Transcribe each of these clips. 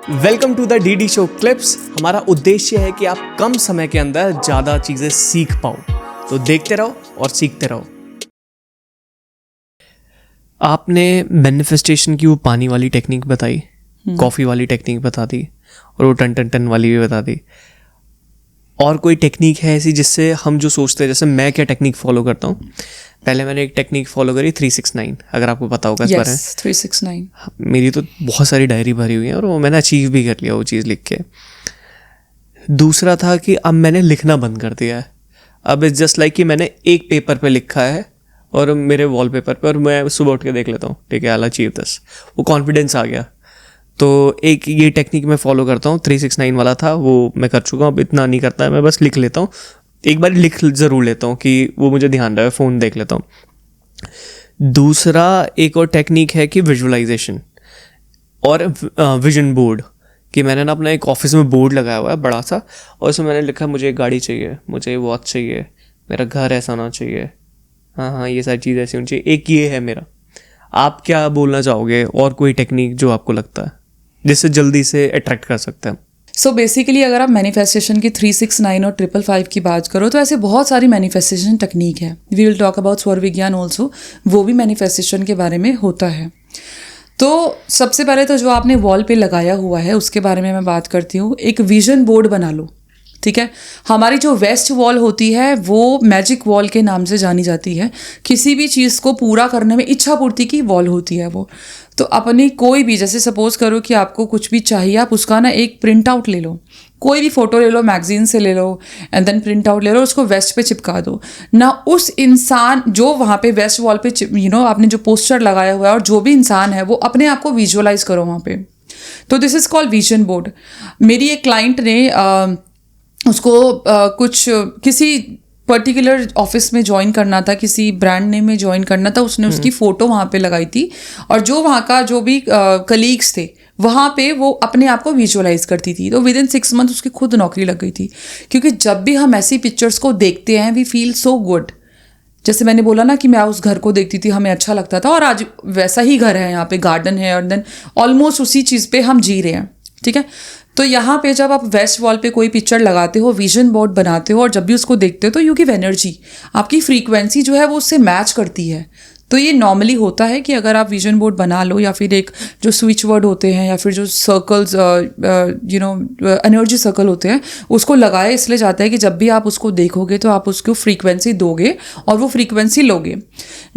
Welcome to the DD show clips. हमारा उद्देश्य है कि आप कम समय के अंदर ज़्यादा चीज़ें सीख पाओ, तो देखते रहो और सीखते रहो। आपने मैनिफेस्टेशन की वो पानी वाली टेक्निक बताई, कॉफ़ी वाली टेक्निक बता दी और वो टन टन टन वाली भी बता दी। और कोई टेक्निक है ऐसी जिससे हम जो सोचते हैं, जैसे मैं क्या टेक्निक फॉलो करता हूँ, पहले मैंने एक टेक्निक फॉलो करी 369, अगर आपको पता होगा इस बारे में। 369 मेरी तो बहुत सारी डायरी भरी हुई है और वो मैंने अचीव भी कर लिया वो चीज़ लिख के। दूसरा था कि अब मैंने लिखना बंद कर दिया है। अब इट्स जस्ट लाइक कि मैंने एक पेपर पे लिखा है और मेरे वॉलपेपर पे, और मैं सुबह उठ के देख लेता हूँ, ठीक है, आई अचीव दिस, वो कॉन्फिडेंस आ गया। तो एक ये टेक्निक मैं फॉलो करता हूँ, 369 वाला था, वो मैं कर चुका हूँ। अब इतना नहीं करता है, मैं बस लिख लेता हूँ, एक बार लिख ज़रूर लेता हूँ कि वो मुझे ध्यान रहे, फ़ोन देख लेता हूँ। दूसरा एक और टेक्निक है कि विजुअलाइजेशन और विजन बोर्ड, कि मैंने ना अपना एक ऑफिस में बोर्ड लगाया हुआ है बड़ा सा, और उसमें मैंने लिखा मुझे एक गाड़ी चाहिए, मुझे वॉच चाहिए, मेरा घर ऐसा होना चाहिए, हाँ ये सारी चीज़ ऐसी होनी चाहिए। एक ये है मेरा। आप क्या बोलना चाहोगे, और कोई टेक्निक जो आपको लगता है जिससे जल्दी से अट्रैक्ट कर सकते हैं? सो बेसिकली अगर आप मैनिफेस्टेशन की 369 और 555 की बात करो तो ऐसे बहुत सारी मैनिफेस्टेशन टेक्निक है। वी विल टॉक अबाउट स्वर विज्ञान ऑल्सो, वो भी मैनिफेस्टेशन के बारे में होता है। तो सबसे पहले तो जो आपने वॉल पे लगाया हुआ है उसके बारे में मैं बात करती हूँ। एक विजन बोर्ड बना लो, ठीक है। हमारी जो वेस्ट वॉल होती है वो मैजिक वॉल के नाम से जानी जाती है। किसी भी चीज़ को पूरा करने में इच्छा पूर्ति की वॉल होती है वो। तो अपनी कोई भी, जैसे सपोज करो कि आपको कुछ भी चाहिए, आप उसका ना एक प्रिंट आउट ले लो, कोई भी फोटो ले लो, मैगजीन से ले लो, एंड देन प्रिंट आउट ले लो, उसको वेस्ट पे चिपका दो ना। उस इंसान जो वहाँ पे वेस्ट वॉल पे आपने जो पोस्टर लगाया हुआ है, और जो भी इंसान है वो अपने आप को विजुअलाइज करो वहाँ पे। तो this is called vision board. मेरी एक क्लाइंट ने उसको कुछ किसी पर्टिकुलर ऑफिस में ज्वाइन करना था, किसी ब्रांड नेम में ज्वाइन करना था, उसने उसकी फ़ोटो वहाँ पे लगाई थी, और जो वहाँ का जो भी कलीग्स थे वहाँ पे वो अपने आप को विजुअलाइज करती थी। तो विद इन 6 मंथ उसकी खुद नौकरी लग गई थी। क्योंकि जब भी हम ऐसी पिक्चर्स को देखते हैं वी फील सो गुड। जैसे मैंने बोला ना कि मैं उस घर को देखती थी, हमें अच्छा लगता था, और आज वैसा ही घर है, यहाँ पे गार्डन है, और देन ऑलमोस्ट उसी चीज़ पे हम जी रहे हैं, ठीक है। तो यहाँ पे जब आप वेस्ट वॉल पे कोई पिक्चर लगाते हो, विजन बोर्ड बनाते हो, और जब भी उसको देखते हो तो यू गिव एनर्जी, आपकी फ्रीक्वेंसी जो है वो उससे मैच करती है। तो ये नॉर्मली होता है कि अगर आप विजन बोर्ड बना लो, या फिर एक जो स्विच वर्ड होते हैं, या फिर जो सर्कल्स एनर्जी सर्कल होते हैं, उसको लगाया इसलिए जाता है कि जब भी आप उसको देखोगे तो आप उसको फ्रीक्वेंसी दोगे और वो फ्रीक्वेंसी लोगे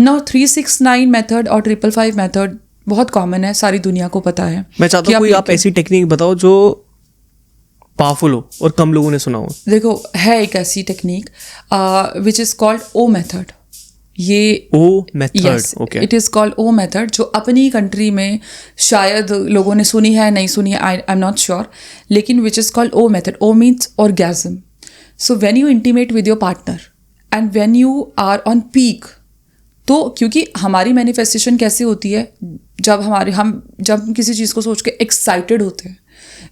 ना। 369 मेथड और 555 मेथड बहुत कॉमन है, सारी दुनिया को पता है। मैं चाहता हूँ कोई आप ऐसी टेक्निक बताओ जो पावरफुल हो और कम लोगों ने सुना हो। देखो, है एक ऐसी technique which is called O method. ये O method, okay, it is called O method, जो अपनी कंट्री में शायद लोगों ने सुनी है, नहीं सुनी है, आई एम नॉट श्योर, लेकिन which is called O method. O means orgasm. So when you intimate with your partner and when you are on peak, तो क्योंकि हमारी मैनिफेस्टेशन कैसे होती है, जब किसी चीज़ को सोच के एक्साइटेड होते हैं,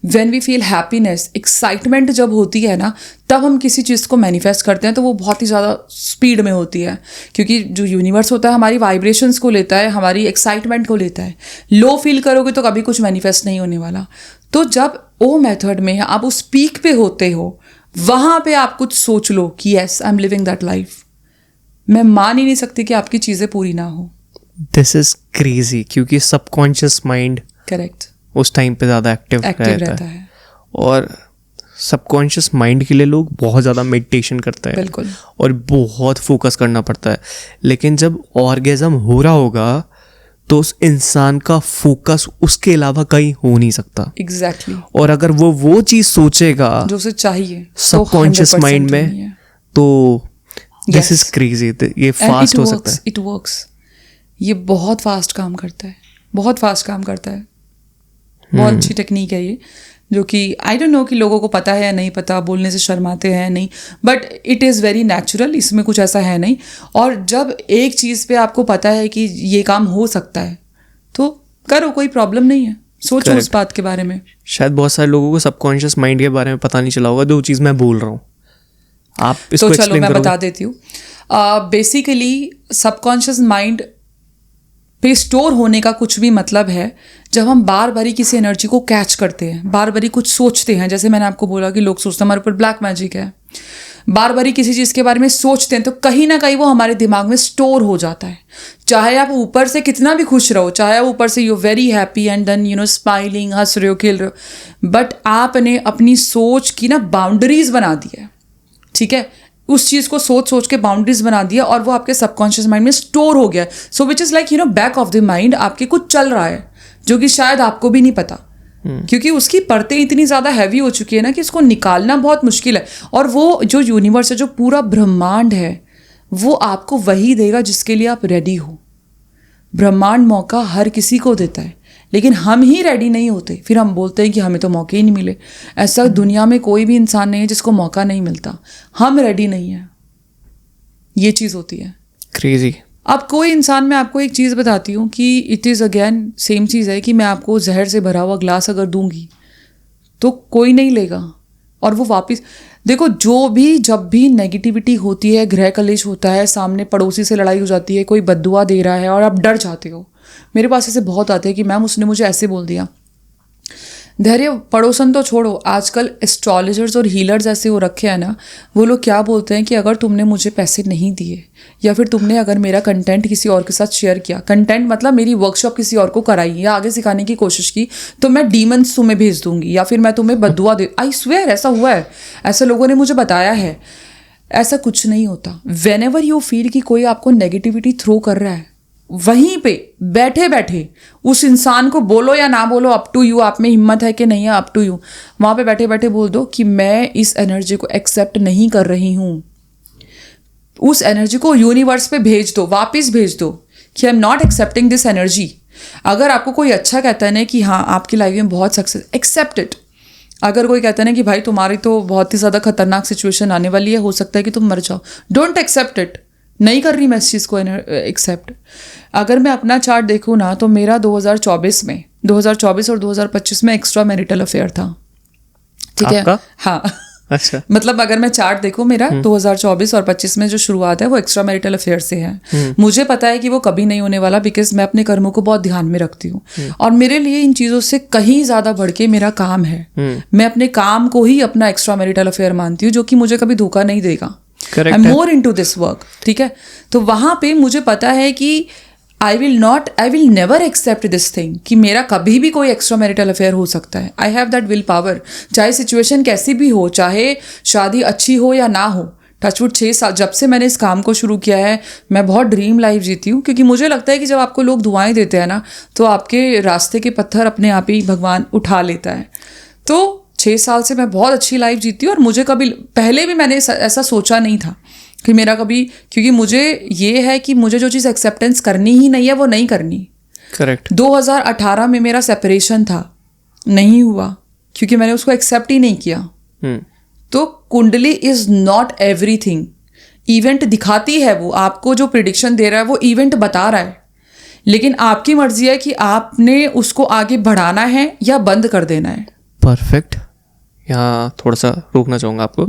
when we feel happiness, excitement जब होती है ना, तब हम किसी चीज़ को मैनिफेस्ट करते हैं। तो वो बहुत ही ज़्यादा स्पीड में होती है, क्योंकि जो यूनिवर्स होता है हमारी वाइब्रेशंस को लेता है, हमारी एक्साइटमेंट को लेता है। लो फील करोगे तो कभी कुछ मैनिफेस्ट नहीं होने वाला। तो जब ओ मेथड में आप उस पीक पे होते हो, वहाँ पे आप कुछ सोच लो कि yes I am living that life. मैं मान ही नहीं सकती कि आपकी चीज़ें पूरी ना हो। दिस इज क्रेजी, क्योंकि सबकॉन्शियस माइंड करेक्ट उस टाइम पे ज़्यादा एक्टिव रहता है। और सबकॉन्शियस माइंड के लिए लोग बहुत ज़्यादा मेडिटेशन करते हैं, बिल्कुल, और बहुत फोकस करना पड़ता है। लेकिन जब ऑर्गेज़म हो रहा होगा तो उस इंसान का फोकस उसके अलावा कहीं हो नहीं सकता। एग्जैक्टली। और अगर वो चीज़ सोचेगा जो उसे चाहिए सबकॉन्शियस माइंड में, तो दिस इज क्रेजी। ये फास्ट हो सकता है। It works. ये बहुत फास्ट काम करता है, बहुत फास्ट काम करता है। बहुत अच्छी टेक्निक है ये, जो कि आई डोंट नो कि लोगों को पता है या नहीं पता, बोलने से शर्माते हैं नहीं, but it is very natural, इसमें कुछ ऐसा है नहीं। और जब एक चीज़ पे आपको पता है कि ये काम हो सकता है तो करो, कोई प्रॉब्लम नहीं है। सोचो उस बात के बारे में। शायद बहुत सारे लोगों को सबकॉन्शियस माइंड के बारे में पता नहीं चला होगा, जो चीज़ मैं बोल रहा हूँ। आप इसको तो चलो मैं बता देती हूँ। बेसिकली सबकॉन्शियस माइंड पे स्टोर होने का कुछ भी मतलब है जब हम बार बारी किसी एनर्जी को कैच करते हैं, बार बारी कुछ सोचते हैं, जैसे मैंने आपको बोला कि लोग सोचते हैं हमारे ऊपर ब्लैक मैजिक है, बार बारी किसी चीज़ के बारे में सोचते हैं, तो कहीं ना कहीं वो हमारे दिमाग में स्टोर हो जाता है। चाहे आप ऊपर से कितना भी खुश रहो, चाहे आप ऊपर से you very happy and then smiling, हंस रहे हो, खेल रहे हो, बट आपने अपनी सोच की ना बाउंड्रीज बना दी है, ठीक है, उस चीज़ को सोच सोच के बाउंड्रीज बना दिया और वो आपके सबकॉन्शियस माइंड में स्टोर हो गया। So which is like back of the mind आपके कुछ चल रहा है जो कि शायद आपको भी नहीं पता, क्योंकि उसकी परतें इतनी ज़्यादा हैवी हो चुकी है ना कि उसको निकालना बहुत मुश्किल है। और वो जो यूनिवर्स है, जो पूरा ब्रह्मांड है, वो आपको वही देगा जिसके लिए आप रेडी हो। ब्रह्मांड मौका हर किसी को देता है, लेकिन हम ही रेडी नहीं होते, फिर हम बोलते हैं कि हमें तो मौके ही नहीं मिले। ऐसा दुनिया में कोई भी इंसान नहीं है जिसको मौका नहीं मिलता, हम रेडी नहीं है, ये चीज़ होती है। क्रेजी। अब कोई इंसान, मैं आपको एक चीज़ बताती हूँ कि इट इज़ अगेन सेम चीज़ है कि मैं आपको जहर से भरा हुआ ग्लास अगर दूंगी तो कोई नहीं लेगा, और वो वापस देखो, जो भी जब भी नेगेटिविटी होती है, गृह कलेश होता है, सामने पड़ोसी से लड़ाई हो जाती है, कोई बद्दुआ दे रहा है और आप डर जाते हो। मेरे पास ऐसे बहुत आते हैं कि मैम उसने मुझे ऐसे बोल दिया। धैर्य, पड़ोसन तो छोड़ो, आजकल एस्ट्रोलॉजर्स और हीलर्स ऐसे हो रखे हैं ना, वो लोग क्या बोलते हैं कि अगर तुमने मुझे पैसे नहीं दिए या फिर तुमने अगर मेरा कंटेंट किसी और के साथ शेयर किया, कंटेंट मतलब मेरी वर्कशॉप किसी और को कराई या आगे सिखाने की कोशिश की, तो मैं डीमंस तुम्हें भेज दूंगी या फिर मैं तुम्हें बद्दुआ दे। आई स्वेयर, ऐसा हुआ है, ऐसे लोगों ने मुझे बताया है। ऐसा कुछ नहीं होता। वेन एवर यू फील कि कोई आपको नेगेटिविटी थ्रो कर रहा है, वहीं पे बैठे बैठे उस इंसान को बोलो या ना बोलो, अप टू यू, आप में हिम्मत है कि नहीं है, अप टू यू। वहाँ पे बैठे बैठे बोल दो कि मैं इस एनर्जी को एक्सेप्ट नहीं कर रही हूँ। उस एनर्जी को यूनिवर्स पे भेज दो, वापस भेज दो कि I am not accepting this energy. अगर आपको कोई अच्छा कहता है ना कि हाँ आपकी लाइफ में बहुत सक्सेस, एक्सेप्ट इट। अगर कोई कहता है ना कि भाई तुम्हारी तो बहुत ही ज़्यादा खतरनाक सिचुएशन आने वाली है, हो सकता है कि तुम मर जाओ, डोंट एक्सेप्ट इट। नहीं कर रही मैं इस चीज़ को एक्सेप्ट। अगर मैं अपना चार्ट देखूँ ना, तो मेरा 2024 और 2025 में एक्स्ट्रा मैरिटल अफेयर था, ठीक है। हाँ, अच्छा। मतलब अगर मैं चार्ट देखूं, मेरा 2024 और 25 में जो शुरुआत है वो एक्स्ट्रा मैरिटल अफेयर से है। मुझे पता है कि वो कभी नहीं होने वाला, बिकॉज मैं अपने कर्मों को बहुत ध्यान में रखती हूँ और मेरे लिए इन चीज़ों से कहीं ज़्यादा बढ़ के मेरा काम है। मैं अपने काम को ही अपना एक्स्ट्रा मैरिटल अफेयर मानती हूँ, जो कि मुझे कभी धोखा नहीं देगा। I am more into this work, ठीक है। तो वहां पे मुझे पता है कि I will never accept this thing कि मेरा कभी भी कोई एक्स्ट्रा मैरिटल अफेयर हो सकता है। I have that will power, चाहे सिचुएशन कैसी भी हो, चाहे शादी अच्छी हो या ना हो। टचवुड 6 साल जब से मैंने इस काम को शुरू किया है, मैं बहुत ड्रीम लाइफ जीती हूँ, क्योंकि मुझे लगता है कि जब आपको लोग दुआएं देते हैं ना, तो आपके रास्ते के पत्थर अपने आप ही भगवान उठा लेता है। तो 6 साल से मैं बहुत अच्छी लाइफ जीती हूँ और मुझे कभी पहले भी मैंने ऐसा सोचा नहीं था कि मेरा कभी, क्योंकि मुझे ये है कि मुझे जो चीज़ एक्सेप्टेंस करनी ही नहीं है वो नहीं करनी। करेक्ट। 2018 में मेरा सेपरेशन था, नहीं हुआ क्योंकि मैंने उसको एक्सेप्ट ही नहीं किया। तो कुंडली इज नॉट एवरीथिंग। इवेंट दिखाती है, वो आपको जो प्रिडिक्शन दे रहा है वो इवेंट बता रहा है, लेकिन आपकी मर्जी है कि आपने उसको आगे बढ़ाना है या बंद कर देना है। परफेक्ट। यहाँ थोड़ा सा रोकना चाहूँगा आपको।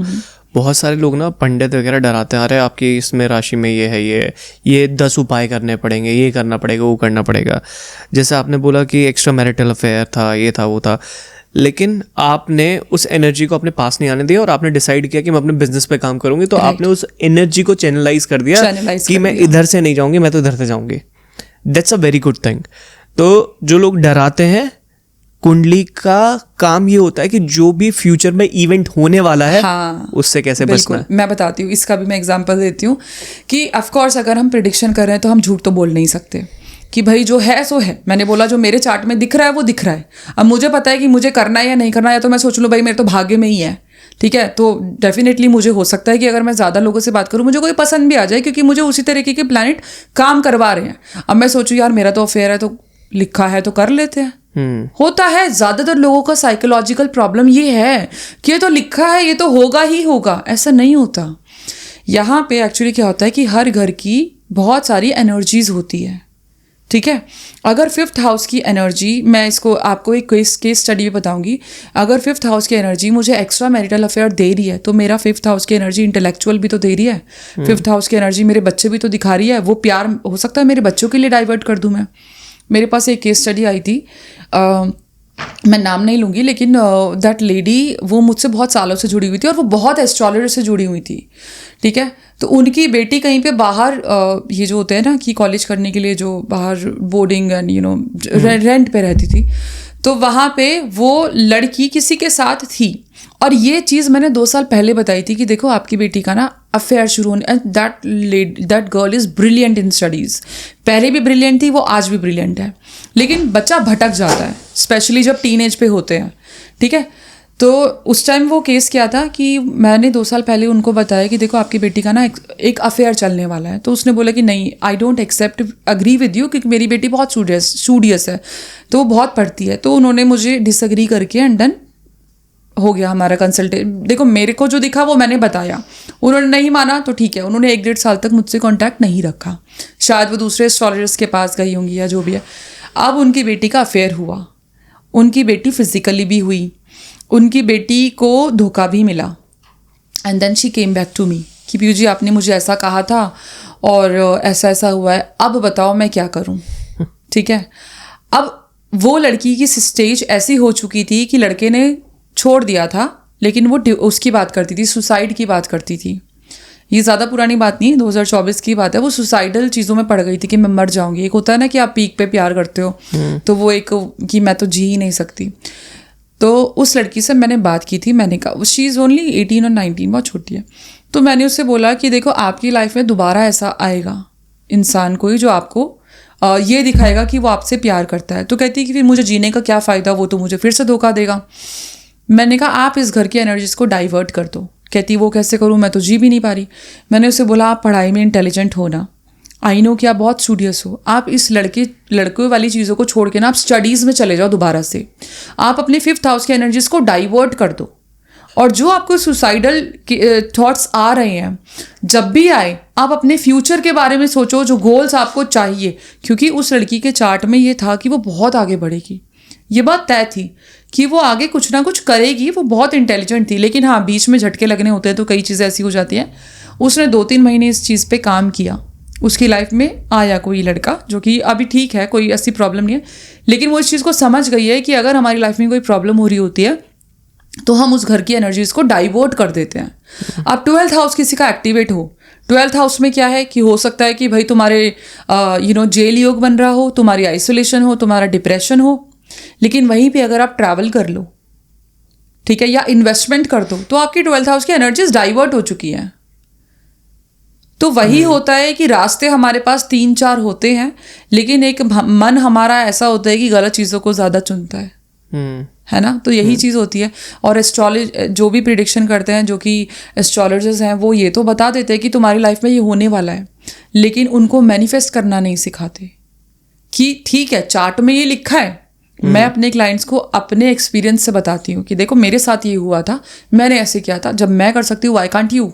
बहुत सारे लोग ना पंडित वगैरह डराते हैं, अरे आपकी इसमें राशि में ये है, ये 10 उपाय करने पड़ेंगे, ये करना पड़ेगा, वो करना पड़ेगा। जैसे आपने बोला कि एक्स्ट्रा मैरिटल अफेयर था, ये था, वो था, लेकिन आपने उस एनर्जी को अपने पास नहीं आने दिया और आपने डिसाइड किया कि मैं अपने बिजनेस पे काम करूंगी। तो आपने उस एनर्जी को चैनलाइज कर दिया कि मैं इधर से नहीं जाऊंगी, मैं तो इधर से जाऊंगी। That's a very good thing. तो जो लोग डराते हैं, कुंडली का काम ये होता है कि जो भी फ्यूचर में इवेंट होने वाला है, हाँ, उससे कैसे बचना है। मैं बताती हूँ, इसका भी मैं एग्जांपल देती हूँ कि ऑफ कोर्स अगर हम प्रिडिक्शन कर रहे हैं तो हम झूठ तो बोल नहीं सकते कि भाई जो है सो है। मैंने बोला जो मेरे चार्ट में दिख रहा है वो दिख रहा है। अब मुझे पता है कि मुझे करना है या नहीं करना है, या तो मैं सोच लूँ भाई मेरे तो भाग्य में ही है, ठीक है। तो डेफिनेटली मुझे हो सकता है कि अगर मैं ज़्यादा लोगों से बात करूँ मुझे कोई पसंद भी आ जाए, क्योंकि मुझे उसी तरीके के प्लैनेट काम करवा रहे हैं। अब मैं सोचूं यार मेरा तो अफेयर है, तो लिखा है तो कर लेते हैं। होता है ज़्यादातर लोगों का साइकोलॉजिकल प्रॉब्लम ये है कि ये तो लिखा है, ये तो होगा ही होगा। ऐसा नहीं होता। यहाँ पे एक्चुअली क्या होता है कि हर घर की बहुत सारी एनर्जीज होती है, ठीक है। अगर 5th हाउस की एनर्जी, मैं इसको आपको एक केस स्टडी बताऊंगी। अगर 5th हाउस की एनर्जी मुझे एक्स्ट्रा मैरिटल अफेयर दे रही है, तो मेरा 5th हाउस की एनर्जी इंटेलेक्चुअल भी तो दे रही है। 5th हाउस की एनर्जी मेरे बच्चे भी तो दिखा रही है। वो प्यार हो सकता है मेरे बच्चों के लिए डाइवर्ट कर दूं मैं, मेरे पास एक केस स्टडी आई थी, मैं नाम नहीं लूँगी, लेकिन दैट लेडी वो मुझसे बहुत सालों से जुड़ी हुई थी और वो बहुत एस्ट्रोलॉजर से जुड़ी हुई थी, ठीक है। तो उनकी बेटी कहीं पे बाहर ये जो होते हैं ना कि कॉलेज करने के लिए जो बाहर बोर्डिंग एंड रेंट पे रहती थी, तो वहाँ पे वो लड़की किसी के साथ थी और ये चीज़ मैंने 2 साल पहले बताई थी कि देखो आपकी बेटी का ना अफेयर शुरू होने, and that girl is brilliant in studies, पहले भी ब्रिलियंट थी, वो आज भी ब्रिलियंट है, लेकिन बच्चा भटक जाता है स्पेशली जब टीनेज पे होते हैं, ठीक है। तो उस टाइम वो केस क्या था कि मैंने 2 साल पहले उनको बताया कि देखो आपकी बेटी का ना एक अफेयर चलने वाला है, तो उसने बोला कि नहीं, I don't agree with you, क्योंकि मेरी बेटी बहुत स्टूडियस है, तो वो बहुत पढ़ती है। तो उन्होंने मुझे डिसअग्री करके एंड देन हो गया हमारा कंसल्टेट। देखो मेरे को जो दिखा वो मैंने बताया, उन्होंने नहीं माना तो ठीक है, उन्होंने 1-1.5 साल तक मुझसे कांटेक्ट नहीं रखा, शायद वो दूसरे एस्ट्रोलॉजर्स के पास गई होंगी या जो भी है। अब उनकी बेटी का अफेयर हुआ, उनकी बेटी फिजिकली भी हुई, उनकी बेटी को धोखा भी मिला, and then she came back to me कि पीयू जी आपने मुझे ऐसा कहा था और ऐसा ऐसा हुआ है, अब बताओ मैं क्या करूं, ठीक है। अब वो लड़की की स्टेज ऐसी हो चुकी थी कि लड़के ने छोड़ दिया था, लेकिन वो उसकी बात करती थी, सुसाइड की बात करती थी। ये ज़्यादा पुरानी बात नहीं, 2024 की बात है। वो सुसाइडल चीज़ों में पड़ गई थी कि मैं मर जाऊंगी। एक होता है ना कि आप पीक पे प्यार करते हो, तो वो एक कि मैं तो जी ही नहीं सकती। तो उस लड़की से मैंने बात की थी, मैंने कहा शी इज़ ओनली 18 और 19, बहुत छोटी है। तो मैंने उससे बोला कि देखो आपकी लाइफ में दोबारा ऐसा आएगा इंसान कोई जो आपको ये दिखाएगा कि वो आपसे प्यार करता है। तो कहती है कि फिर मुझे जीने का क्या फ़ायदा, वो तो मुझे फिर से धोखा देगा। मैंने कहा आप इस घर की एनर्जीज को डाइवर्ट कर दो। कहती वो कैसे करूँ, मैं तो जी भी नहीं पा रही। मैंने उसे बोला आप पढ़ाई में इंटेलिजेंट हो ना, आई नो कि आप बहुत स्टूडियस हो, आप इस लड़कों वाली चीज़ों को छोड़ के ना आप स्टडीज़ में चले जाओ दोबारा से। आप अपने 5th हाउस की एनर्जीज को डाइवर्ट कर दो, और जो आपको सुसाइडल थॉट्स आ रहे हैं जब भी आए, आप अपने फ्यूचर के बारे में सोचो, जो गोल्स आपको चाहिए। क्योंकि उस लड़की के चार्ट में ये था कि वो बहुत आगे बढ़ेगी, ये बात तय थी कि वो आगे कुछ ना कुछ करेगी। वो बहुत इंटेलिजेंट थी, लेकिन हाँ बीच में झटके लगने होते हैं तो कई चीज़ें ऐसी हो जाती हैं। उसने 2-3 महीने इस चीज़ पे काम किया, उसकी लाइफ में आया कोई लड़का जो कि अभी ठीक है, कोई ऐसी प्रॉब्लम नहीं है, लेकिन वो इस चीज़ को समझ गई है कि अगर हमारी लाइफ में कोई प्रॉब्लम हो रही होती है तो हम उस घर की एनर्जीज को डाइवर्ट कर देते हैं। अब 12th हाउस किसी का एक्टिवेट हो, 12th हाउस में क्या है कि हो सकता है कि भाई तुम्हारे जेल योग बन रहा हो, तुम्हारी आइसोलेशन हो, तुम्हारा डिप्रेशन हो, लेकिन वहीं पे अगर आप ट्रैवल कर लो, ठीक है, या इन्वेस्टमेंट कर दो, तो आपकी 12th हाउस की एनर्जीज डाइवर्ट हो चुकी हैं। तो वही होता है कि रास्ते हमारे पास 3-4 होते हैं, लेकिन एक मन हमारा ऐसा होता है कि गलत चीज़ों को ज़्यादा चुनता है ना। तो यही चीज़ होती है। और जो भी प्रिडिक्शन करते हैं, जो कि एस्ट्रोलॉजर्स हैं, वो ये तो बता देते हैं कि तुम्हारी लाइफ में ये होने वाला है, लेकिन उनको मैनिफेस्ट करना नहीं सिखाते कि ठीक है चार्ट में ये लिखा है। मैं अपने क्लाइंट्स को अपने एक्सपीरियंस से बताती हूँ कि देखो मेरे साथ ये हुआ था, मैंने ऐसे किया था, जब मैं कर सकती हूँ व्हाई कांट यू।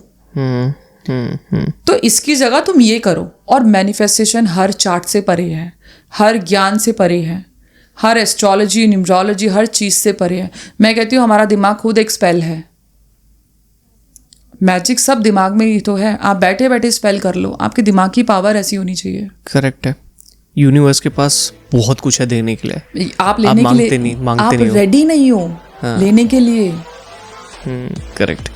तो इसकी जगह तुम ये करो। और मैनिफेस्टेशन हर चार्ट से परे है, हर ज्ञान से परे है, हर एस्ट्रोलॉजी, न्यूमरोलॉजी, हर चीज़ से परे है। मैं कहती हूँ हमारा दिमाग खुद एक स्पेल है, मैजिक सब दिमाग में ही तो है। आप बैठे बैठे स्पेल कर लो, आपके दिमाग की पावर ऐसी होनी चाहिए। करेक्ट है। यूनिवर्स के पास बहुत कुछ है देने के लिए, आप लेने के लिए मांगते नहीं आप रेडी नहीं हो लेने के लिए। करेक्ट।